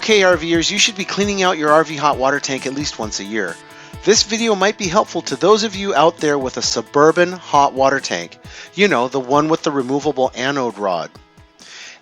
Okay, RVers, you should be cleaning out your RV hot water tank at least once a year. This video might be helpful to those of you out there with a suburban hot water tank. You know, the one with the removable anode rod.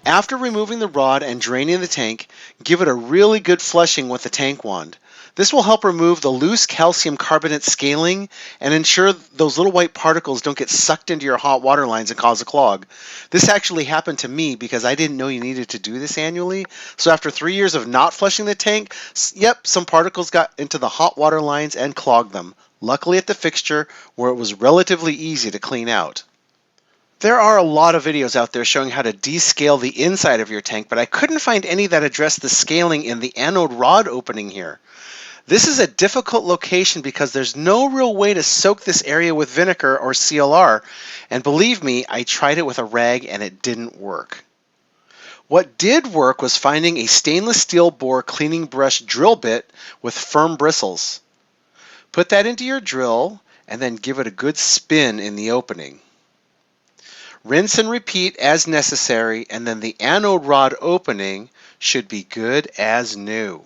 After removing the rod and draining the tank, give it a really good flushing with a tank wand. This will help remove the loose calcium carbonate scaling and ensure those little white particles don't get sucked into your hot water lines and cause a clog. This actually happened to me because I didn't know you needed to do this annually. So after 3 years of not flushing the tank, some particles got into the hot water lines and clogged them. Luckily at the fixture where it was relatively easy to clean out. There are a lot of videos out there showing how to descale the inside of your tank, but I couldn't find any that addressed the scaling in the anode rod opening here. This is a difficult location because there's no real way to soak this area with vinegar or CLR, and believe me, I tried it with a rag and it didn't work. What did work was finding a stainless steel bore cleaning brush drill bit with firm bristles. Put that into your drill and then give it a good spin in the opening. Rinse and repeat as necessary, and then the anode rod opening should be good as new.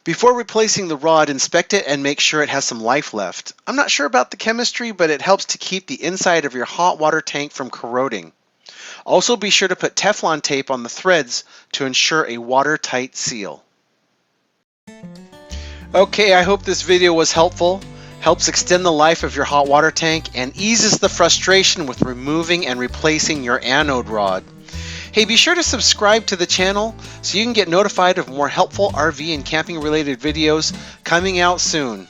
Before replacing the rod, inspect it and make sure it has some life left. I'm not sure about the chemistry, but it helps to keep the inside of your hot water tank from corroding. Also be sure to put Teflon tape on the threads to ensure a watertight seal. Okay, I hope this video was helpful. Helps extend the life of your hot water tank and eases the frustration with removing and replacing your anode rod. Hey, be sure to subscribe to the channel so you can get notified of more helpful RV and camping related videos coming out soon.